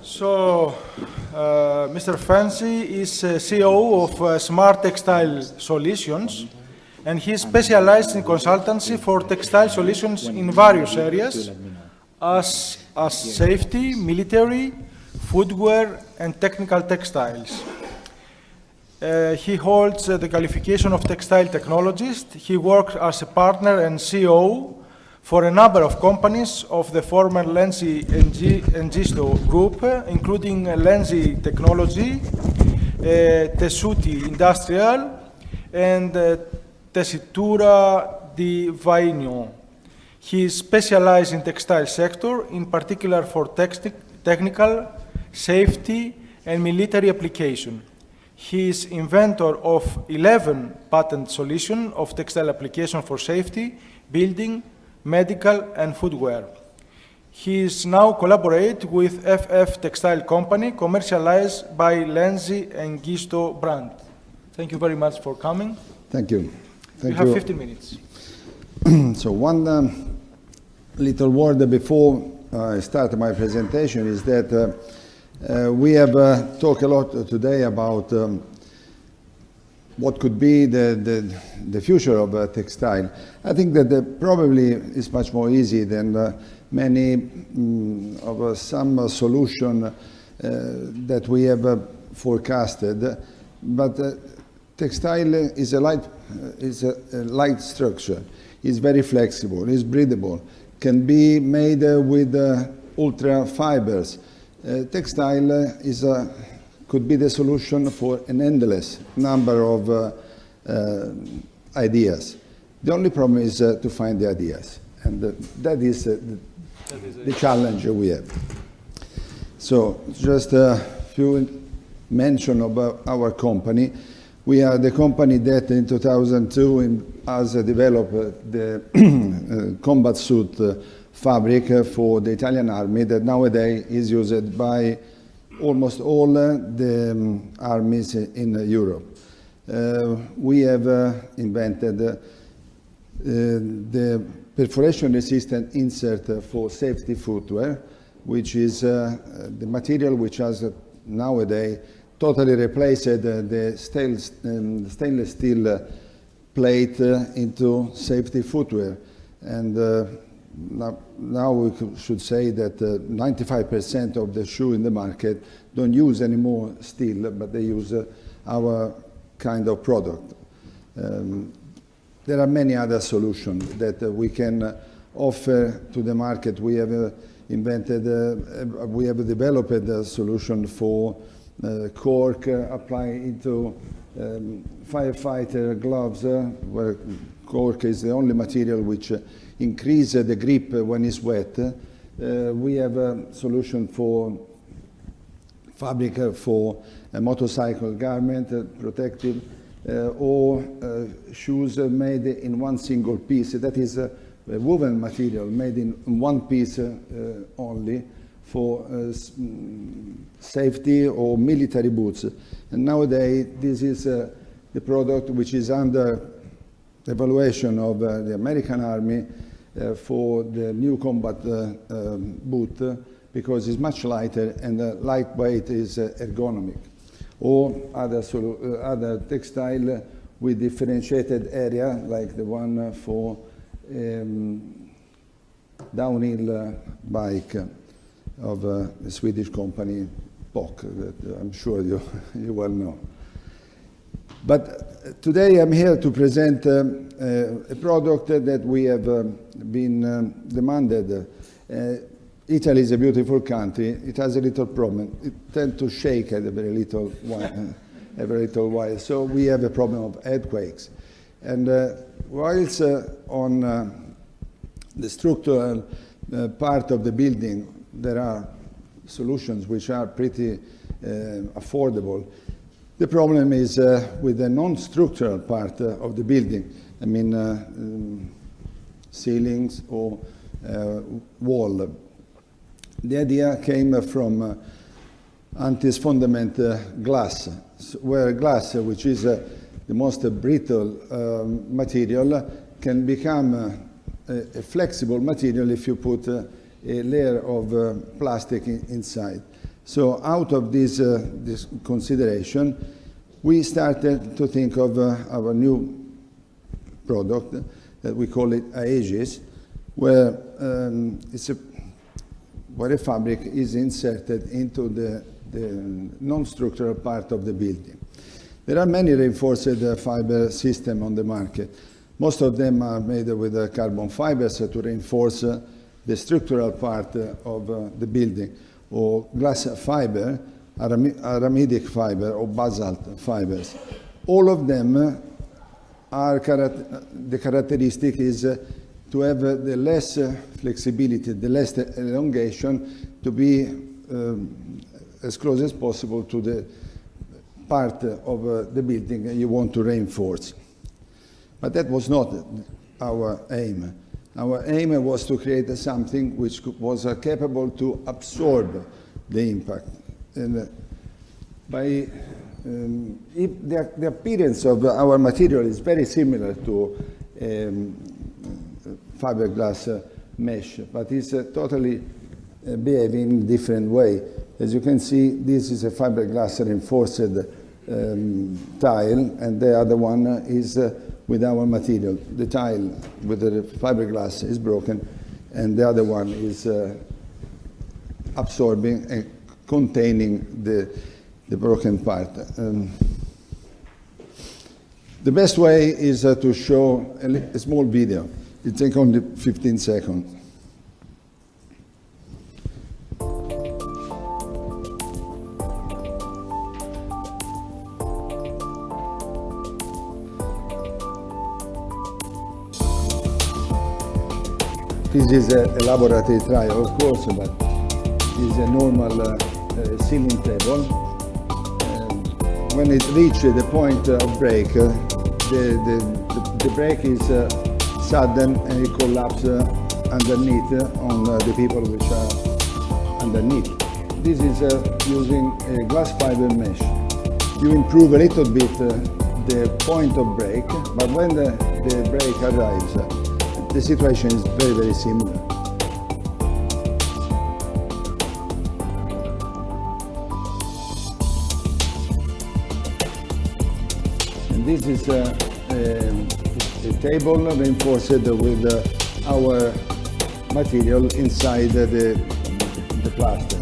So, Mr. Fancy is CEO of Smart Textile Solutions, and he is specialized in consultancy for textile solutions in various areas, as safety, military, footwear, and technical textiles. He holds the qualification of textile technologist. He works as a partner and CEO for a number of companies of the former LENZI and Gisto group, including LENZI Technology, Tessuti Industrial, and Tessitura di Vaino. He is specialized in textile sector, in particular for technical, safety, and military application. He is inventor of 11 patent solutions of textile application for safety, building, medical, and footwear. He is now collaborate with FF Textile Company, commercialized by LENZI and Gisto brand. Thank you very much for coming. Thank you. You have 15 minutes. So one little word before I start my presentation is that we have talked a lot today about what could be the future of textile. I think that probably is much more easy than many of some solution that we have forecasted. But textile is a light structure. It's very flexible. It's breathable. Can be made with ultra fibers. Textile could be the solution for an endless number of ideas. The only problem is to find the ideas, and that is the challenge we have. So just a few mention about our company. We are the company that in 2002 has developed the combat suit fabric for the Italian army that nowadays is used by almost all the armies in Europe. We have invented the perforation-resistant insert for safety footwear, which is the material which has nowadays totally replaced the stainless steel plate into safety footwear. And now we should say that 95% of the shoe in the market don't use any more steel, but they use our kind of product. There are many other solutions that we can offer to the market. We have developed a solution for cork applied into firefighter gloves, where cork is the only material which increases the grip when it's wet. We have a solution for fabric for a motorcycle garment, protective, or shoes made in one single piece. That is a woven material made in one piece only for safety or military boots. And nowadays, this is the product which is under evaluation of the American Army for the new combat boot, because it's much lighter and lightweight is ergonomic. Or other textile with differentiated area, like the one for downhill bike of a Swedish company, POC, that I'm sure you well know. But today I'm here to present a product that we have been demanded. Italy is a beautiful country. It has a little problem. It tends to shake at every little while. So we have a problem of earthquakes. And whilst on the structural part of the building, there are solutions which are pretty affordable. The problem is with the non-structural part of the building. I mean, ceilings or wall. The idea came from anti-sfondament glass, where glass, which is the most brittle material, can become a flexible material if you put a layer of plastic inside. So out of this consideration, we started to think of our new product that we call it Aegis, where where a fabric is inserted into the non-structural part of the building. There are many reinforced fiber systems on the market. Most of them are made with carbon fibers to reinforce the structural part of the building, or glass fiber, aramidic fiber, or basalt fibers. All of them are the characteristic is to have the less flexibility, the less elongation, to be as close as possible to the part of the building you want to reinforce. But that was not our aim. Our aim was to create something which was capable to absorb the impact. And the appearance of our material is very similar to fiberglass mesh, but it's totally behaving in a different way. As you can see, this is a fiberglass reinforced tile, and the other one is with our material. The tile with the fiberglass is broken, and the other one is absorbing and containing the broken part. The best way is to show a small video. It takes only 15 seconds. This is a laboratory trial, of course, but this is a normal ceiling table. When it reaches the point of break, the break is sudden and it collapses underneath on the people which are underneath. This is using a glass fiber mesh. You improve a little bit the point of break, but when the break arrives, the situation is very, very similar. And this is a table reinforced with our material inside the plaster.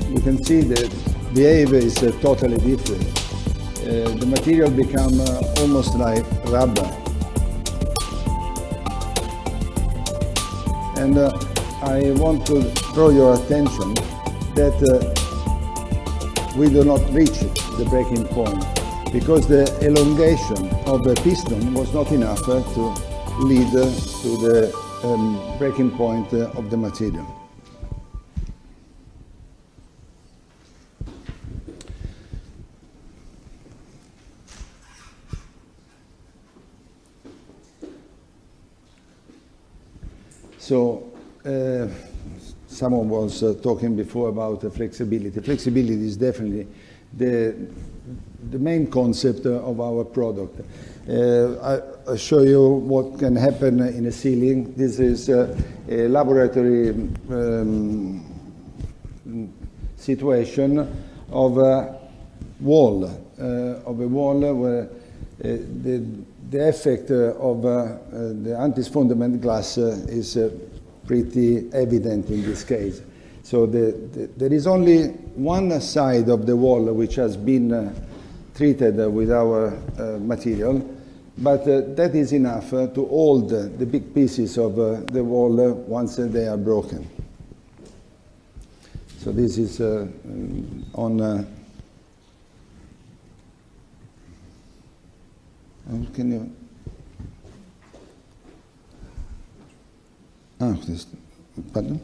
You can see that the behavior is totally different. The material becomes almost like rubber. And I want to draw your attention that we do not reach the breaking point, because the elongation of the piston was not enough to lead to the breaking point of the material. So, someone was talking before about flexibility. Flexibility is definitely the main concept of our product. I'll show you what can happen in a ceiling. This is a laboratory situation of a wall where the effect of the anti-fundament glass is pretty evident in this case. So there is only one side of the wall which has been treated with our material, but that is enough to hold the big pieces of the wall once they are broken. So this is on... can you... Pardon?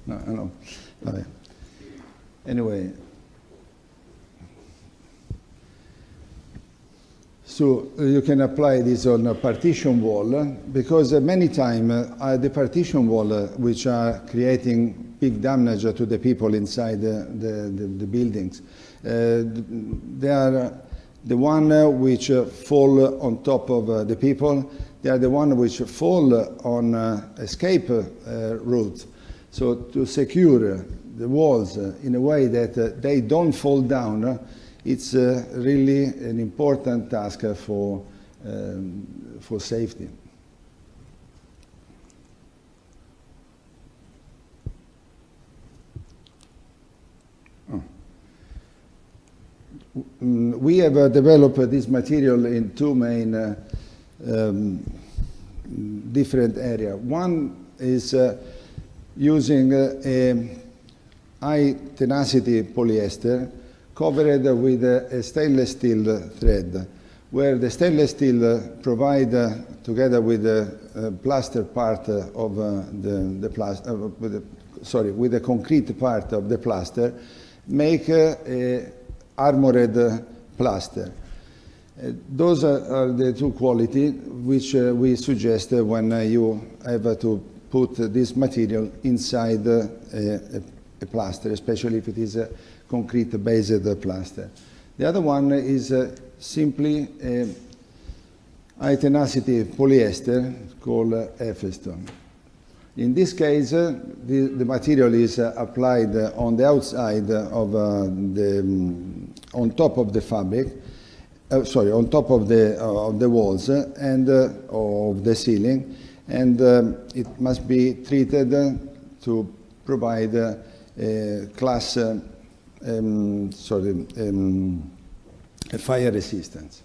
No. Okay. Anyway, so you can apply this on a partition wall, because many times the partition wall which are creating big damage to the people inside the buildings. They are the one which fall on top of the people. They are the one which fall on escape routes. So to secure the walls in a way that they don't fall down, it's really an important task for safety. We have developed this material in two main different areas. One is using a high tenacity polyester covered with a stainless steel thread, where the stainless steel provide, together with the plaster part of with the concrete part of the plaster, make a armored plaster. Those are the two qualities which we suggest when you have to put this material inside a plaster, especially if it is a concrete-based plaster. The other one is simply a high-tenacity polyester called Efeston. In this case, the material is applied on the outside of on top of the fabric, on top of the walls and of the ceiling, and it must be treated to provide a fire resistance.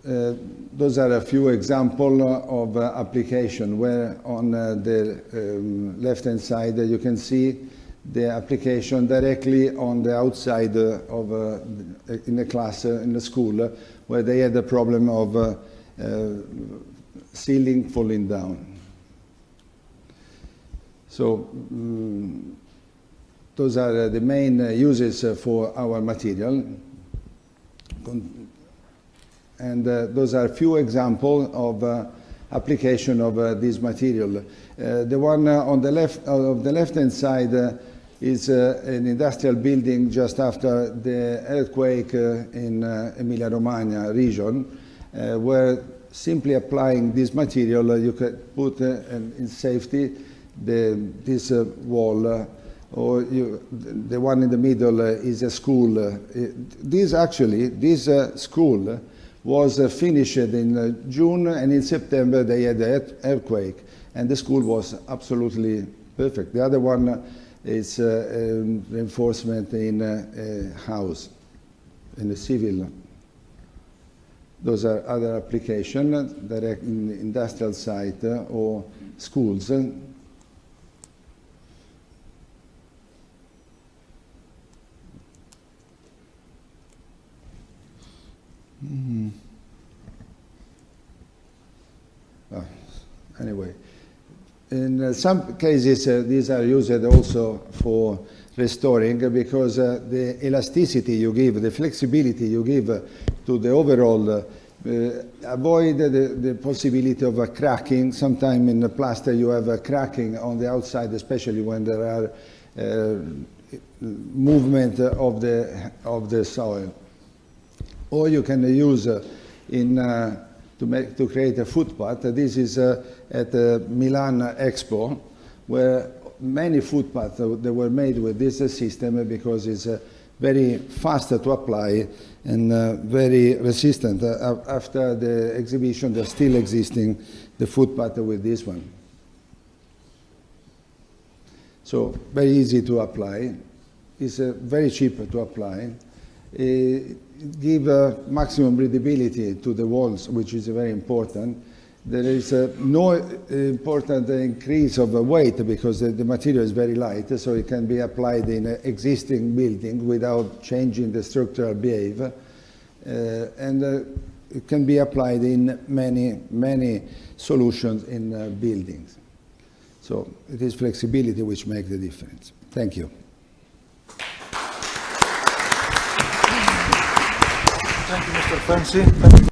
Those are a few examples of application where on the left-hand side you can see the application directly on the outside of in a class, in a school, where they had the problem of ceiling falling down. So those are the main uses for our material. And those are a few examples of application of this material. The one on the left-hand side is an industrial building just after the earthquake in Emilia-Romagna region, where simply applying this material you could put in safety this wall, or the one in the middle is a school. This school was finished in June, and in September they had the earthquake, and the school was absolutely perfect. The other one is reinforcement in a house, in a civil. Those are other applications, direct in industrial site or schools. Anyway, in some cases these are used also for restoring, because the elasticity you give, the flexibility you give to the overall, avoid the possibility of a cracking. Sometimes in the plaster you have a cracking on the outside, especially when there are movement of the soil. Or you can use to create a footpath. This is at the Milan Expo, where many footpaths that were made with this system, because it's very fast to apply and very resistant. After the exhibition, they're still existing, the footpath with this one. So very easy to apply. It's very cheap to apply. Give maximum breathability to the walls, which is very important. There is no important increase of weight, because the material is very light, so it can be applied in an existing building without changing the structural behavior, and it can be applied in many solutions in buildings. So it is flexibility which makes the difference. Thank you. Thank you, Mr. Fenzi.